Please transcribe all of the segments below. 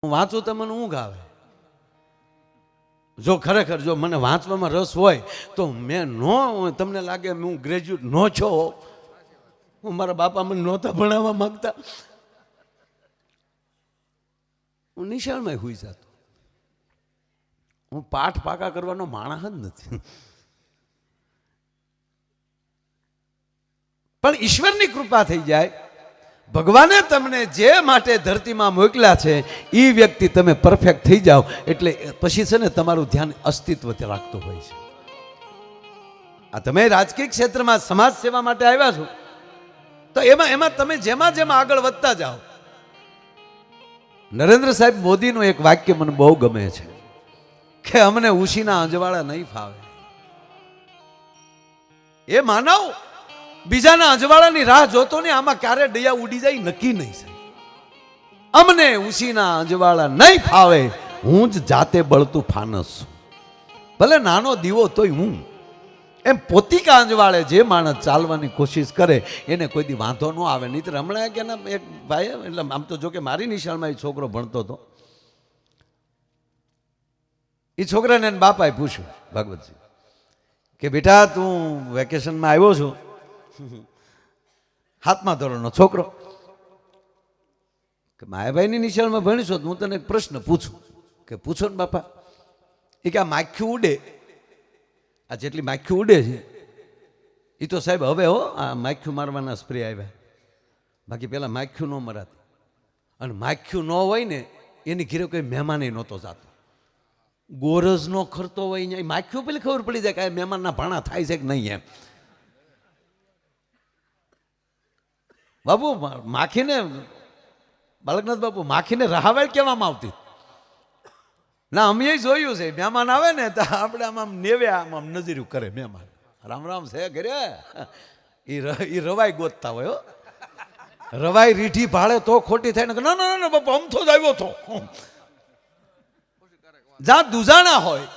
હું વાંચું તો મને ઊંઘ આવે. જો ખરેખર જો મને વાંચવામાં રસ હોય તો મેં નો તમને લાગે હું ગ્રેજ્યુએટ નો છો, હું મારા બાપા મને નહોતા ભણાવવા માંગતા, હું નિશાળમાં હોઈ જતો. હું પાઠ પાકા કરવાનો માણસ જ નથી. પણ ઈશ્વરની કૃપા થઈ જાય, ભગવાને તમને જે માટે ધરતીમાં મોકલ્યા છે એ વ્યક્તિ તમે પરફેક્ટ થઈ જાઓ એટલે પછી છે ને તમારું ધ્યાન અસ્તિત્વ રાખતું હોય છે. આ તમે રાજકીય ક્ષેત્રમાં સમાજ સેવા માટે આવ્યા છો તો એમાં તમે જેમાં જેમાં આગળ વધતા જાઓ. નરેન્દ્ર સાહેબ મોદીનું એક વાક્ય મને બહુ ગમે છે કે અમને ઉશીના અંજવાળા નહીં ફાવે. એ માનવ બીજાના અજવાળાની રાહ જોતો ને આમાં ક્યારે ડૈયા ઉડી જાય નક્કી નહીં સાહેબ. અમને ઉશીના અજવાળા નહીં ફાવે, હું જ જાતે બળતું ફાનસ છું, ભલે નાનો દીવો તોય હું. એમ પોતિકા અંજવાળે જે માણસ ચાલવાની કોશિશ કરે એને કોઈ દી વાંધો ન આવે. નહીં તો હમણાં કે એક ભાઈ, એટલે આમ તો જો કે મારી નિશાળમાં એ છોકરો ભણતો હતો, એ છોકરાને એને બાપાએ પૂછ્યું ભાગવતજી કે બેટા તું વેકેશનમાં આવ્યો છો, 7મા ધોરણનો છોકરો, કે માયાભાઈની નિશાળમાં ભણીશો તો હું તને એક પ્રશ્ન પૂછું. કે પૂછો ને બાપા. એ કે આ માખ્યું ઉડે, આ જેટલી માખ્યું ઉડે છે એ તો સાહેબ હવે આ માખ્યું મારવાના સ્પ્રે આવ્યા, બાકી પેલા માખ્યું ન મરાતી. અને માખ્યું ન હોય ને એની ઘીરે કોઈ મહેમાન નહોતો જાતો, ગોરજ નો ખરતો હોય અહીંયા માખ્યું પેલી ખબર પડી જાય કે આ મહેમાનના ભાણા થાય છે કે નહીં. એમ બાપુ માખીને, બાળકનાથ બાપુ માખીને રાહવાળ કહેવામાં આવતી ના. અમે જોયું છે મહેમાન આવે ને તો આપણે આમ નેવે આમ નજર્યું કરે મહેમાન, રામ રામ છે ઘરે, એ રવાઈ ગોતતા હોય. રવાઈ રીઢી ભાડે તો ખોટી થાય ને, ના ના ના બાપુ અમથો જ આવ્યો હતો. જ્યાં દુજાણા હોય,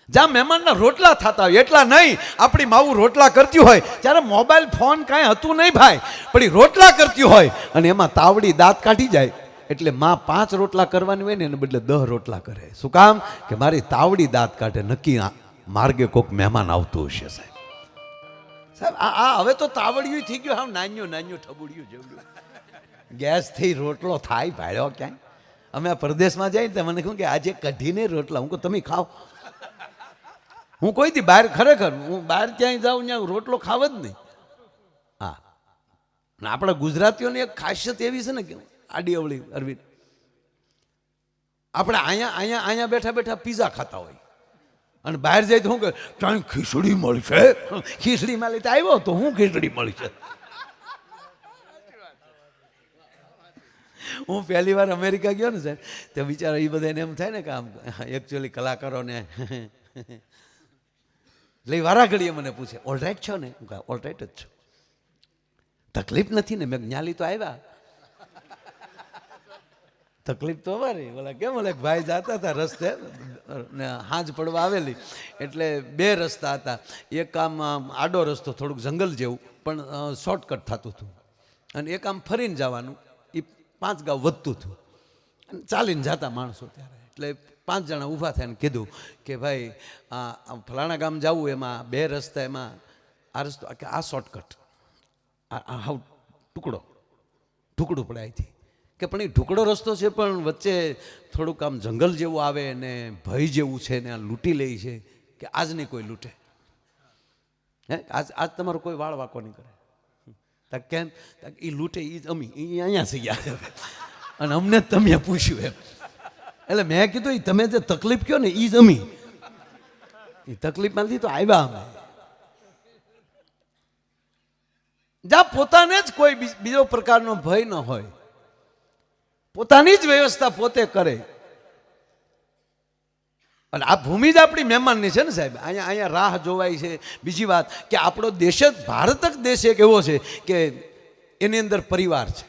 જ્યાં મહેમાનના રોટલા થતા હોય, એટલા નહીં આપણી માવું રોટલા કરતી હોય ત્યારે મોબાઈલ ફોન કાંઈ હતું નહીં ભાઈ, પણ એ રોટલા કરતી હોય અને એમાં તાવડી દાંત કાઢી જાય એટલે માં 5 રોટલા કરવાની હોય ને એને બદલે 10 રોટલા કરે. શું કામ? કે મારી તાવડી દાંત કાઢે, નક્કી માર્ગે કોક મહેમાન આવતું હશે. સાહેબ સાહેબ આ હવે તો તાવડિયું થઈ ગયું, હા નાન્યું નાન્યું ઠબુડિયું જેવડું. ગેસથી રોટલો થાય ભાડ્યો ક્યાંય. અમે આ પરદેશમાં જઈએ ને મને કહું કે આજે કઢીને રોટલા, હું કહું તમે ખાઓ. હું કોઈ દી બહાર, ખરેખર હું બહાર ક્યાંય જાઉં ત્યાં રોટલો ખાવ જ નહીં. હા, આપણા ગુજરાતીઓની એક ખાસિયત એવી છે ને કે આડી અવળી અરવિંદ, આપણે અહીંયા બેઠા બેઠા પીઝા ખાતા હોય અને બહાર જાય તો શું કે ક્યાંય ખીચડી મળશે, ખીચડી માં લઈ આવ્યો તો હું ખીચડી મળશે. હું પહેલી વાર અમેરિકા ગયો ને સાહેબ તો બિચારા એ બધાને એમ થાય ને કે આમ એકચ્યુઅલી કલાકારોને એટલે વારા ઘડીએ મને પૂછે ઓલરાઈટ છો ને? હું કહું ઓલરાઈટ જ છું, તકલીફ નથી ને? મેં ન્યાલી તો આવ્યા, તકલીફ તો અમારી. બોલા કેમ? બોલે ભાઈ જતા હતા રસ્તે ને હાંજ પડવા આવેલી એટલે 2 રસ્તા હતા. એક આમ આડો રસ્તો થોડુંક જંગલ જેવું પણ શોર્ટકટ થતું હતું, અને એક આમ ફરીને જવાનું, એ 5 ગાંવ વધતું હતું અને ચાલીને જતા માણસો. ત્યારે એટલે 5 જણા ઊભા થઈને કીધું કે ભાઈ આ ફલાણા ગામ જવું, એમાં 2 રસ્તા, એમાં આ રસ્તો કે આ શોર્ટકટ, આ હાવ ટુકડું પડે અહીંથી. કે પણ એ ટુકડો રસ્તો છે પણ વચ્ચે થોડુંક આમ જંગલ જેવું આવે ને ભય જેવું છે ને આ લૂંટી લે છે, કે આજની કોઈ લૂંટે હે, આજ તમારો કોઈ વાળ વાકો નહીં કરે. કેમ? એ લૂંટે એ જ અમી, એ અહીંયા થઈ ગયા અને અમને તમે પૂછ્યું એમ. એટલે મેં કીધું તમે જે તકલીફ કહો ને એ જ અમી, એ તકલીફમાંથી તો આવ્યા અમે. જ્યાં પોતાને જ કોઈ બીજો પ્રકારનો ભય ન હોય, પોતાની જ વ્યવસ્થા પોતે કરે. અને આ ભૂમિ જ આપણી મહેમાનની છે ને સાહેબ. અહીંયા રાહ જોવાય છે. બીજી વાત કે આપણો દેશ જ, ભારત જ દેશ એક એવો છે કે એની અંદર પરિવાર છે,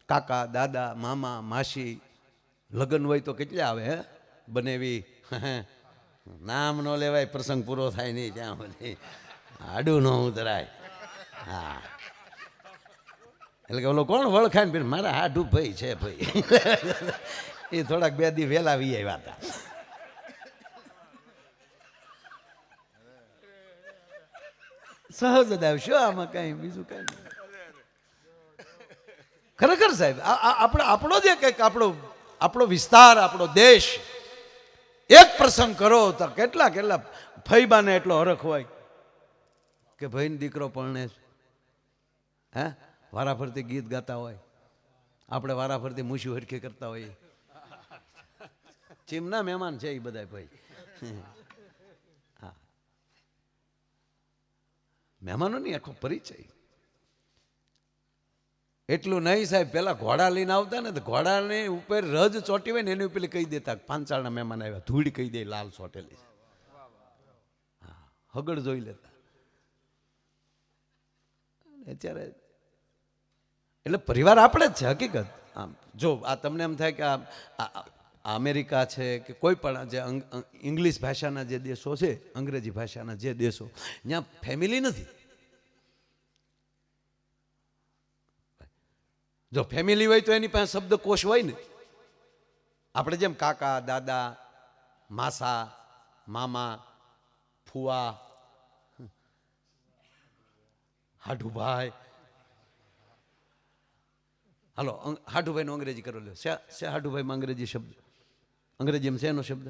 કાકા દાદા મામા માસી, લગ્ન હોય તો કેટલા આવે હે બનેવી, નામ ન લેવાય, પ્રસંગ પૂરો થાય નહીં ત્યાં સુધી આડું ન ઉતરાય. હા એટલે કે ઓલો કોણ વળખાય ને મારા હાડું ભાઈ છે ભાઈ. એ થોડાક 2 દી વહેલા વી આવ્યા હતા. સહજ જ આવશો આમાં કઈ બીજું કઈ નહીં. ખરેખર સાહેબ આપણો જે કંઈક આપણો વિસ્તાર, આપણો દેશ, એક પ્રસંગ કરો તો કેટલા ફૈબાને એટલો હરખ હોય કે ભાઈનો દીકરો પરણે હે વારાફરતી ગીત ગાતા હોય, આપણે વારાફરતી મૂછું હરખી કરતા હોઈએ. ચીમના મહેમાન છે એ બધા ભાઈ. હા, મહેમાનોની આખો પરિચય. એટલું નહીં સાહેબ, પેલા ઘોડા લઈને આવતા ને તો ઘોડાની ઉપર રજ ચોટી હોય ને એની ઉપર કહી દેતા પાંચાળના મહેમાન આવ્યા, ધૂળ કહી દે લાલ ચોટેલી. હા, હગડ જોઈ લેતા. અત્યારે એટલે પરિવાર આપણે જ છે હકીકત. આમ જો આ તમને એમ થાય કે આ અમેરિકા છે કે કોઈ પણ જે ઇંગ્લિશ ભાષાના જે દેશો છે, અંગ્રેજી ભાષાના જે દેશો, ત્યાં ફેમિલી નથી. જો ફેમિલી હોય તો એની પાસે શબ્દકોશ હોય ને. આપણે જેમ કાકા, દાદા, માસા, મામા, ફુવા, હાડુભાઈ. હાલો હાડુભાઈનું અંગ્રેજી કરો લ્યો. શે હાડુભાઈમાં અંગ્રેજી શબ્દ, અંગ્રેજીમાં શેનો શબ્દ?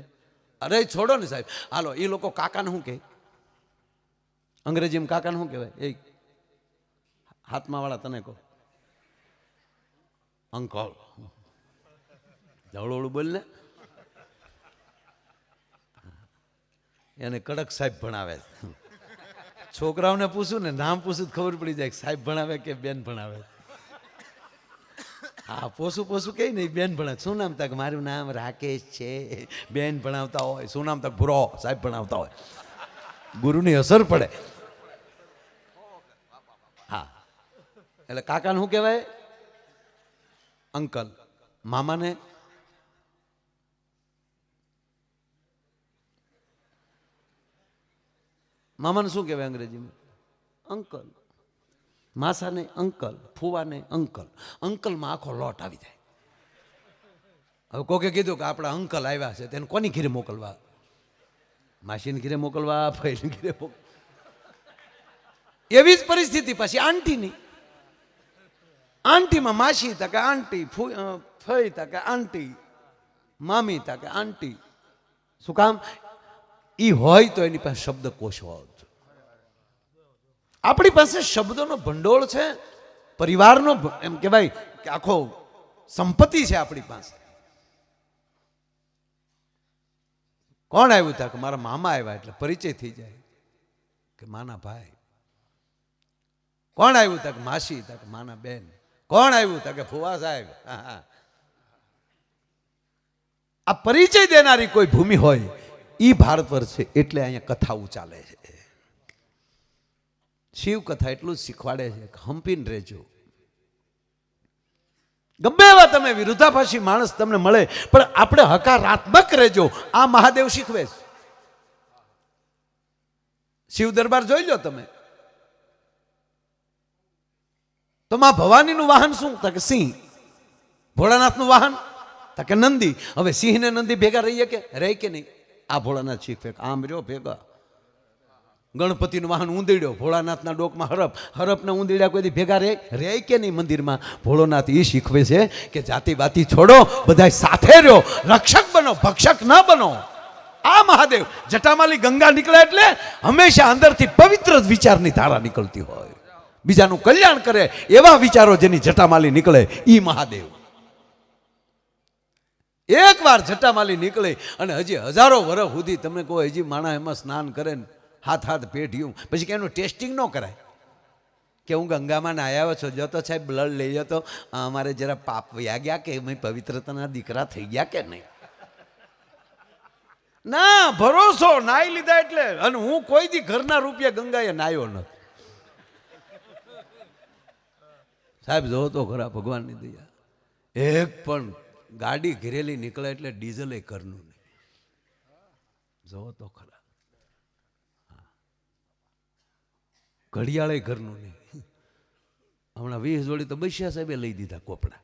અરે છોડો ને સાહેબ. હાલો એ લોકો કાકાને શું કહે? અંગ્રેજીમાં કાકાને શું કહેવાય? એ હાથમાં વાળા તને કહો. અંકલ. જવળોળું બોલ ને. એને કડક સાહેબ ભણાવે. છોકરાઓને પૂછું ને, નામ પૂછું તો ખબર પડી જાય સાહેબ ભણાવે કે બેન ભણાવે. હા, પોસું કઈ નહીં, બેન ભણાવે. શું નામ તક? મારું નામ રાકેશ છે. બેન ભણાવતા હોય. શું નામ તક? ભૂરો. સાહેબ ભણાવતા હોય. ગુરુની અસર પડે. હા, એટલે કાકાને શું કહેવાય? અંકલ. મામાને? મામાને શું કહેવાય અંગ્રેજીમાં? અંકલ. માસાને અંકલ, ફુવાને અંકલ. અંકલમાં આખો લોટ આવી જાય. હવે કોકે કીધું કે આપણા અંકલ આવ્યા છે, તેને કોની ઘીરે મોકલવા? માસીને ઘીરે મોકલવા, ભાઈને ઘીરે મોકલવા. એવી જ પરિસ્થિતિ પછી આંટીની. આંટીમાં માસી તકે આંટી, ફઈ તકે આંટી, મામી તકે આંટી. શું કામ? ઈ હોય તો એની પાસે શબ્દકોશ હોય. આપણી પાસે શબ્દોનો ભંડોળ છે, પરિવારનો એમ કહેવાય કે આખો સંપત્તિ છે આપણી પાસે. કોણ આવ્યું તા? કે મારા મામા આવ્યા એટલે પરિચય થઈ જાય કે માના ભાઈ. કોણ આવ્યું તા? કે માસી. તા કે માના બેન. કોણ આવ્યું તા? કે ફુવા સાહેબ. આ પરિચય દેનારી કોઈ ભૂમિ હોય ઈ ભારત વર્ષ છે. એટલે અહીંયા કથાઓ ચાલે છે. શિવ કથા એટલું જ શીખવાડે છે કે હંપીને રહેજો. ગમે એવા તમે વિરુદ્ધાભાસી માણસ તમને મળે પણ આપણે હકારાત્મક રહેજો. આ મહાદેવ શીખવે છે. શિવ દરબાર જોઈ લો તમે તો માં ભવાનીનું વાહન શું? તો કે સિંહ. ભોળાનાથનું વાહન? તો કે નંદી. હવે સિંહ ને નંદી ભેગા રહીએ કે રહે કે નહીં? આ ભોળાનાથ શીખવે. આમ રહ્યો ભેગા. ગણપતિનું વાહન ઊંધીડ્યો, ભોળાનાથના ડોકમાં હરપ. હરપને ઊંધીડ્યા કોઈ ભેગા રહે કે નહીં મંદિરમાં? ભોળોનાથ એ શીખવે છે કે જાતિ બાતી છોડો, બધા સાથે રહ્યો, રક્ષક બનો, ભક્ષક ન બનો. આ મહાદેવ જટામાલી ગંગા નીકળે એટલે હંમેશા અંદરથી પવિત્ર જ વિચારની ધારા નીકળતી હોય. બીજાનું કલ્યાણ કરે એવા વિચારો જેની જટામાલી નીકળે ઈ મહાદેવ. એક વાર જટામાલી નીકળે અને હજી હજારો વર્ષ સુધી તમે કહો હજી માણા એમાં સ્નાન કરે ને હાથ પેઢ્યું પછી કે એનું ટેસ્ટિંગ ન કરાય કે હું ગંગામાં નાહ્યા છો, જો તો સાહેબ બ્લડ લઈ જતો અમારે જરા પાપ વયા ગયા કે અમે પવિત્રતાના દીકરા થઈ ગયા કે નહીં? ના, ભરોસો નાહી લીધા એટલે. અને હું કોઈ દી ઘરના રૂપિયા ગંગાએ નાહ્યો નથી સાહેબ. જો તો ખરા ભગવાનની દયા. એક પણ ગાડી ઘેરેલી નીકળે એટલે ડીઝલ એ ઘરનું નહીં. જો તો ખરા. ઘડિયાળે ઘરનું નહીં. હમણાં 20 જોડી તો બૈસ્યા સાહેબે લઈ દીધા કોપડા.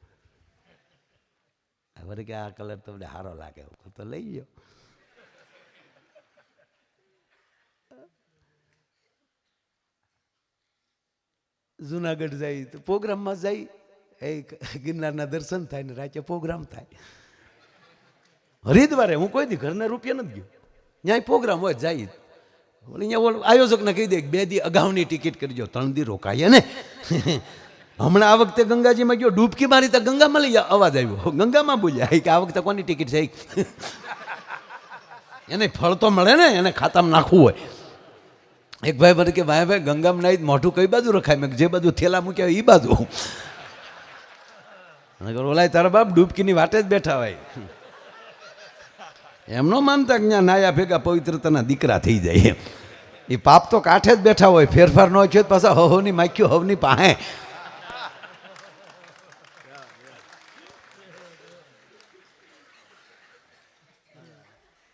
હવે કે આ કલર તમને સારો લાગે તો લઈ જાઓ. જુનાગઢ જાય તો પ્રોગ્રામમાં જાય, એ ગિરનારના દર્શન થાય ને રાતે પ્રોગ્રામ થાય. હરિદ્વારે હું કોઈ દી ઘરના રૂપિયા નથી ગયો, ત્યાં પ્રોગ્રામ હોય જાય. અહીંયા આયોજકને કહી દે 2 દી અગાઉની ટિકિટ કરજો, 3 દી રોકાઈએ ને. હમણાં આ વખતે ગંગાજીમાં ગયો, ડૂબકી મારી તો ગંગામાં લઈ અવાજ આવ્યો, ગંગામાં બોલ્યા કે આ વખતે કોની ટિકિટ છે. એને ફળ તો મળે ને, એને ખાતામાં નાખવું હોય. એક ભાઈ મને કે ભાઈ ગંગામાં નાઈ મોઢું કઈ બાજુ રખાય? મેં જે બાજુ થેલા મૂક્યા એ બાજુ. ઓલાય તારા બાપ ડૂબકીની વાટે જ બેઠા હોય. એમ ન માનતા કે ત્યાં નાયા ભેગા પવિત્રતાના દીકરા થઈ જાય. એ પાપ તો કાંઠે જ બેઠા હોય, ફેરફાર ન હોય પાછા હવની માખ્યું હવની પાસે.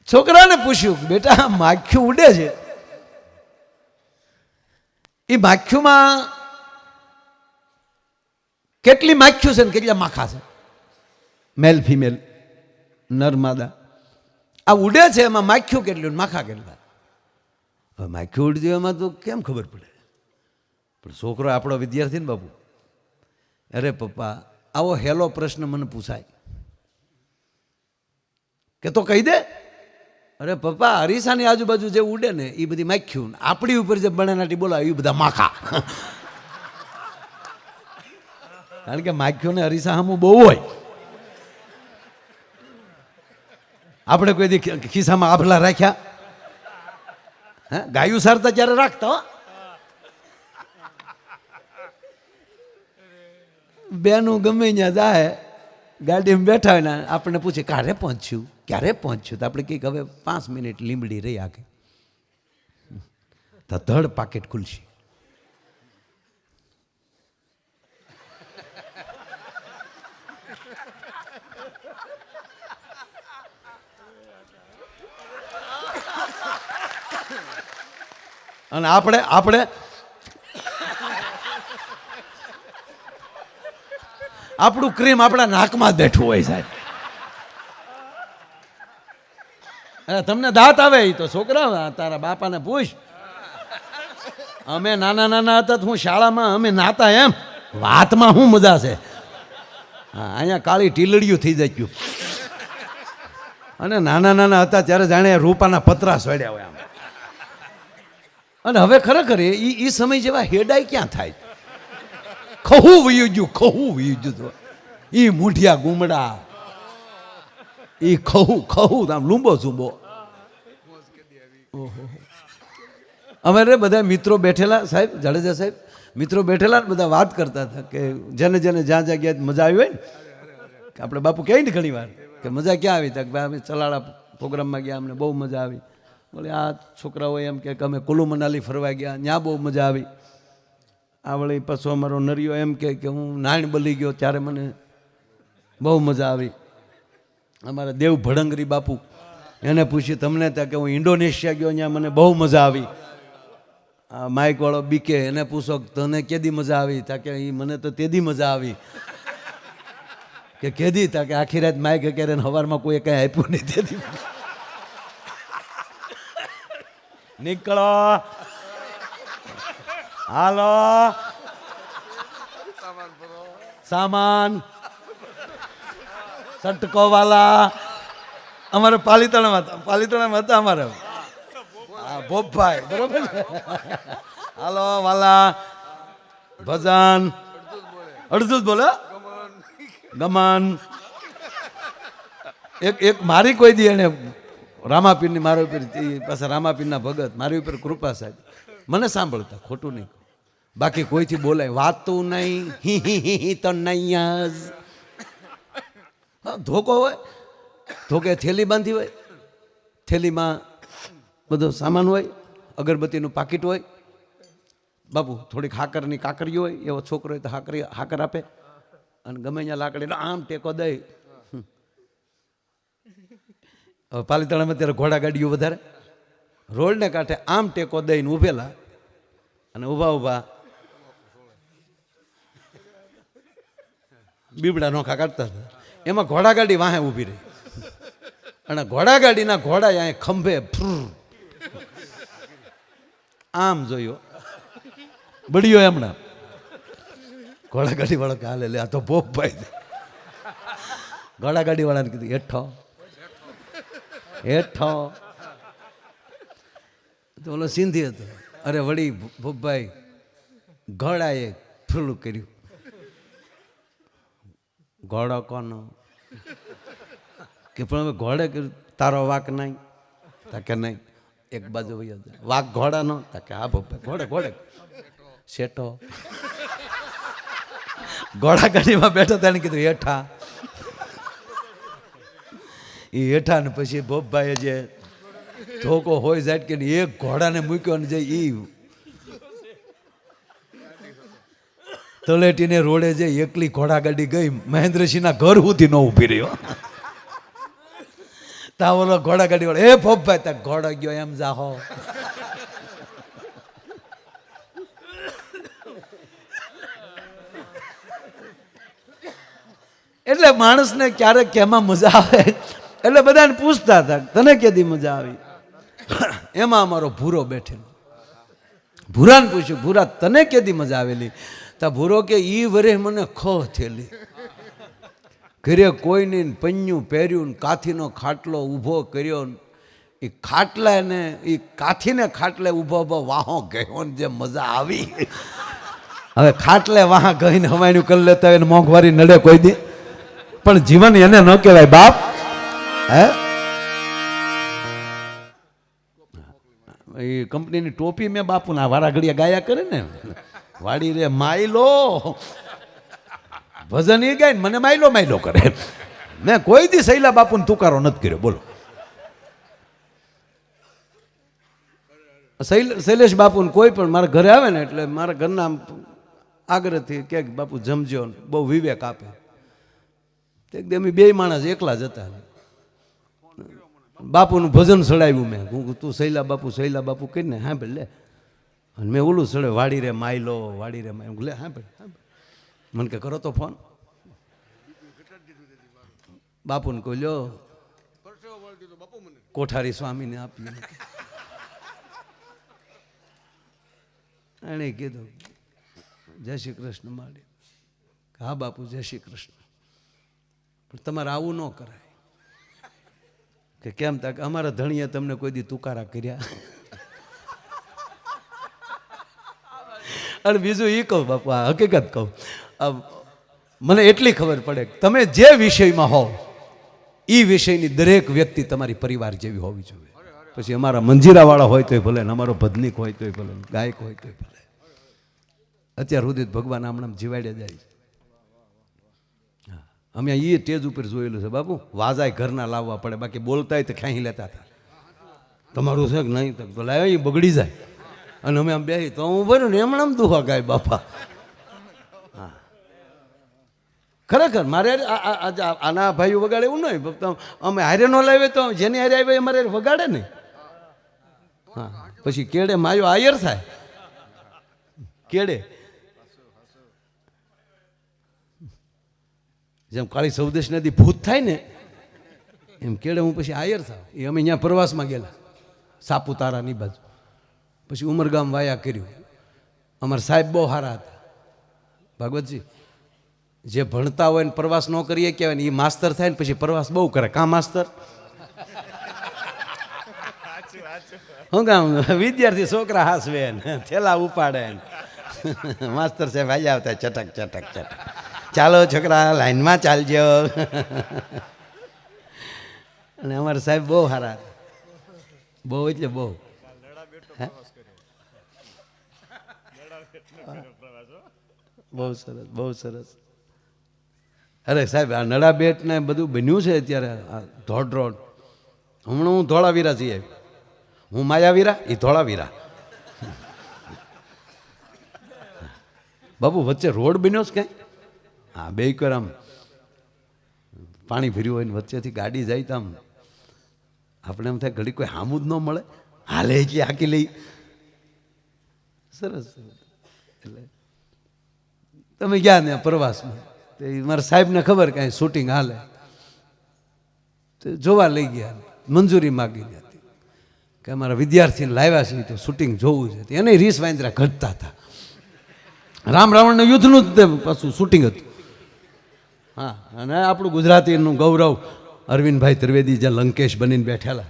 છોકરાને પૂછ્યું, બેટા માખ્યું ઉડે છે, એ માખ્યુંમાં કેટલી માખ્યું છે ને કેટલા માખા છે? મેલ ફિમેલ, નર માદા. આ ઉડે છે એમાં માખ્યું કેટલું માખા કેટલા? હવે માખ્યું ઉડતી એમાં તો કેમ ખબર પડે? પણ છોકરો આપણો વિદ્યાર્થી ને બાપુ, અરે પપ્પા આવો હેલો પ્રશ્ન મને પૂછાય કે તો કહી દે. અરે પપ્પા અરીસાની આજુબાજુ જે ઉડે ને એ બધી માખ્યું, આપણી ઉપર જે બણાનાટી બોલાવે એ બધા માખા. કારણ કે માખ્યું ને અરીસા સામું બહુ હોય. આપણે કોઈ દી ખિસ્સામાં આભલા રાખ્યા? હે, ગાયું સારતા ત્યારે રાખતા. બેનું ગમે ત્યાં જાય, ગાડીમાં બેઠા હોય ને આપણને પૂછે ક્યારે પહોંચ્યું, ક્યારે પહોંચ્યું? તો આપણે કંઈક હવે 5 મિનિટ લીંબડી રહી આગે તો ધડ પાકેટ ખુલશે. અને આપણે આપણું ક્રીમ આપણા નાકમાં જ બેઠું હોય સાહેબ. તમને દાંત આવે એ તો છોકરા તારા બાપાને પૂછ. અમે નાના હતા તો હું શાળામાં અમે નાતા એમ, વાતમાં શું મજા છે? હા, અહીંયા કાળી ટીલડિયું થઈ જતું. અને નાના હતા ત્યારે જાણે રૂપાના પતરા સોડ્યા હોય આમ. અને હવે ખરેખર એ સમય જેવા હેડાઈ ક્યાં થાય? ખહું વયું ગયું. એ મૂઠિયા ગુમડા, એ ખહું આમ લૂંબો ઝૂંબો. અમે રે બધા મિત્રો બેઠેલા સાહેબ, જાડેજા સાહેબ મિત્રો બેઠેલા ને બધા વાત કરતા હતા કે જેને જ્યાં ગયા મજા આવી હોય ને, કે આપણે બાપુ કહે ને ઘણી વાર કે મજા ક્યાં આવી? તક ભાઈ અમે ચલાળા પ્રોગ્રામમાં ગયા, અમને બહુ મજા આવી. બોલે આ છોકરાઓ એમ કે અમે કુલુ મનાલી ફરવા ગયા, ત્યાં બહુ મજા આવી. આ વળી પાછો અમારો નરિયો એમ કે હું નાણ બલી ગયો ત્યારે મને બહુ મજા આવી. અમારા દેવ ભડંગરી બાપુ, એને પૂછ્યું તમને ત્યાં કે હું ઇન્ડોનેશિયા ગયો, ત્યાં મને બહુ મજા આવી. આ માઇકવાળો બીકે, એને પૂછો તને કેદી મજા આવી? તા કે મને તો તેદી મજા આવી. કે કેદી? તા કે આખી રાત માઇક કરે સવારમાં કોઈ કંઈ આપ્યું નહીં તેદી. નીકળો હાલો સામાન સટકો વાલા. અમારે પાલીતાણામાં હતા અમારે ભોપભાઈ, બરોબર. હાલો વાલા ભજન અડધું જ બોલે. ગમન એક મારી કોઈ દી એને રામાપીરની મારા ઉપર પાછા રામાપીરના ભગત મારી ઉપર કૃપા સાહેબ મને સાંભળતા, ખોટું નહીં. બાકી કોઈથી બોલાય વાતું નહીં, હી તો નહીં જ. ધોકો હોય, ધોકે થેલી બાંધી હોય, થેલીમાં બધો સામાન હોય, અગરબત્તીનું પાકીટ હોય. બાપુ થોડીક હાકરની કાકરી હોય, એવો છોકરો હોય તો હાકર આપે. અને ગમે ત્યાં લાકડી આમ ટેકો દઈ. હવે પાલીતાણામાં ત્યારે ઘોડા ગાડીઓ વધારે, રોડને કાંઠે આમ ટેકો દઈને ઊભેલા અને ઊભા બીબડા નોખા કાઢતા હતા. એમાં ઘોડાગાડી વાહે ઊભી રહી અને ઘોડાગાડીના ઘોડા અહીંયા ખંભે આમ જોયો બળ્યો એમણા. ઘોડાગાડી વાળો કે હાલે લે આ તો પોપભાઈ છે. ઘોડાગાડી વાળાને કીધું હેઠો હેઠો. તો ઓલો સિંધી હતો. અરે વળી ભોપભાઈ ઘોડાએ ફૂલું કર્યું. ઘોડો કોનો કે પણ હવે ઘોડે કર્યું તારો વાક નહીં તાકે નહીં એક બાજુ વાક ઘોડાનો તાકે હા ભોપભાઈ ઘોડે ઘોડે શેઠો. ઘોડા ગાડીમાં બેઠો તેને કીધું હેઠા. એ હેઠા ને પછી ભોપભાઈએ જે ધોકો હોય જાય કે એક ઘોડાને મૂક્યો ને જાય એ તલેટીને રોડે જે એકલી ઘોડાગાડી ગઈ મહેન્દ્રસિંહના ઘર સુધી ન ઊભી રહ્યો. તા ઓલો ઘોડાગાડી વાળો એ ભોપભાઈ તા ઘોડો ગયો એમ જાહો. એટલે માણસને ક્યારેક કેમાં મજા આવે એટલે બધાને પૂછતા હતા તને કેદી મજા આવી. એમાં અમારો ભૂરો બેઠેલો. ભૂરાને પૂછ્યું ભૂરા તને કેદી મજા આવેલી. તા ભૂરો કે ઈ વરે મને ખ થયેલી. ઘરે કોઈ નહીં પન્યું પહેર્યું ને કાથીનો ખાટલો ઊભો કર્યો. એ ખાટલા ને એ કાથીને ખાટલે ઊભો ઊભો વાહો ગયો ને જે મજા આવી. હવે ખાટલે વાહ ગઈને હવાણું કરી લેતા હોય ને મોંઘવારી નડે કોઈ દી પણ જીવન એને ન કહેવાય બાપ. હે એ કંપનીની ટોપી મેં બાપુના વારા ઘડિયા ગાયા કરે ને વાડી રે માયલો ભજન એ ગાય ને મને માયલો માયલો કરે. મેં કોઈ દી શૈલા બાપુને તુકારો નથી કર્યો બોલો. શૈલેષ બાપુને કોઈ પણ મારા ઘરે આવે ને એટલે મારા ઘરના આગ્રહથી કે બાપુ જમજો બહુ વિવેક આપે. એકદમ બે માણસ એકલા જ હતા. બાપુનું ભજન સડાવ્યું મેં હું તું શૈલા બાપુ કહીને હા ભાઈ લે. અને મેં ઓલું સડે વાડી રે માયલો વાડી રે માય લે હા ભાઈ મને કે કરો તો ફોન. બાપુને કહ્યું લ્યો કોઠારી સ્વામીને આપી. એણે કીધું જય શ્રી કૃષ્ણ માડી. હા બાપુ જય શ્રી કૃષ્ણ. પણ તમારે આવું ન કરાય. કે કેમ તક અમારા ધણીએ તમને કોઈ દી તુકારા કર્યા. અને બીજું એ કહું બાપુ આ હકીકત કહું મને એટલી ખબર પડે તમે જે વિષયમાં હોવ એ વિષયની દરેક વ્યક્તિ તમારી પરિવાર જેવી હોવી જોઈએ. પછી અમારા મંજીરાવાળા હોય તોય ભલે ને અમારો ભજનીક હોય તોય ભલે ગાયક હોય તોય ભલે. અત્યાર સુધી ભગવાન આમણામ જીવાડે જાય. અમે એ સ્ટેજ ઉપર જોયેલું છે બાપુ વાજાય ઘરના લાવવા પડે બાકી બોલતાય તો ખેંચી લેતા હતા. તમારું છે કે નહીં તો લાવે એ બગડી જાય. અને અમે આમ બેસી તો હું ભર્યું ને એમણામ દુહા ગાય બાપા. હા ખરેખર મારે આના ભાઈઓ વગાડે એવું નહીં. અમે હારે ન લાવીએ તો જેની હારે આવે અમારે વગાડે ને. હા પછી કેડે માયો આયર થાય કેડે. જેમ કાળી સૌદેશ નદી ભૂત થાય ને એમ કેડે હું પછી આયર થાવ. એ અમે અહીંયા પ્રવાસમાં ગયેલા સાપુતારાની બાજુ. પછી ઉમરગામ વાયા કર્યું. અમારા સાહેબ બહુ સારા હતા ભાગવતજી. જે ભણતા હોય ને પ્રવાસ ન કરીએ કહેવાય ને એ માસ્તર થાય ને પછી પ્રવાસ બહુ કરે. કાં માસ્તર હું કામ વિદ્યાર્થી છોકરા હાસવે ને થેલા ઉપાડે ને માસ્તર સાહેબ આવી આવતા ચટક ચટક ચટક ચાલો છોકરા લાઈનમાં ચાલજો. અને અમારા સાહેબ બહુ સારા બહુ એટલે બહુ. બહુ સરસ બહુ સરસ. અરે સાહેબ આ નડા બેટ ને બધું બન્યું છે અત્યારે ધોડ રોડ. હમણાં હું ધોળાવીરા જઈ આવી. હું માયાવીરા એ ધોળાવીરા. બાબુ વચ્ચે રોડ બન્યો છે ક્યાંય. હા બે કર આમ પાણી ભર્યું હોય ને વચ્ચેથી ગાડી જાય તો આમ આપણે એમ થાય ઘડી કોઈ હામું જ ન મળે હાલે કે હાકી લઈ. સરસ. એટલે તમે ગયા ને પ્રવાસમાં તે મારા સાહેબને ખબર કાંઈ શૂટિંગ હાલે તો જોવા લઈ ગયા, મંજૂરી માગીને હતી કે અમારા વિદ્યાર્થીને લાવ્યા છે તો શૂટિંગ જોવું છે. એને રીસ વાંદરા ઘટતા હતા. રામ રાવણના યુદ્ધનું જ પાછું શૂટિંગ હતું. હા, અને આપણું ગુજરાતીનું ગૌરવ અરવિંદભાઈ ત્રિવેદી જે લંકેશ બનીને બેઠેલા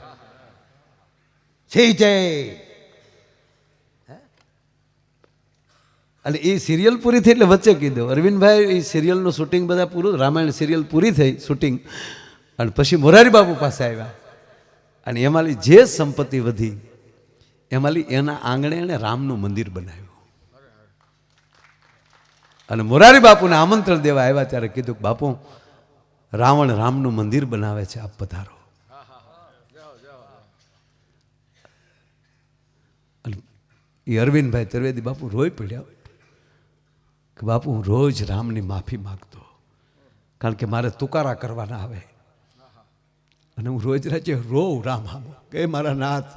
છે જય. અને એ સિરિયલ પૂરી થઈ એટલે વચ્ચે કીધું અરવિંદભાઈ એ સિરિયલનું શૂટિંગ બધા પૂરું, રામાયણ સિરિયલ પૂરી થઈ શૂટિંગ, અને પછી મોરારી બાપુ પાસે આવ્યા અને એમાંની જે સંપત્તિ વધી એમાંની એના આંગણે એણે રામનું મંદિર બનાવ્યું. અને મોરારી બાપુને આમંત્રણ દેવા આવ્યા ત્યારે કીધું કે બાપુ રાવણ રામનું મંદિર બનાવે છે, આપ પધારો. અને એ અરવિંદભાઈ ત્રિવેદી બાપુ રોઈ પડ્યા કે બાપુ હું રોજ રામની માફી માગતો, કારણ કે મારે તુકારા કરવાના આવે અને હું રોજ રાજ્ય રોવ રામ હામો કે મારા નાથ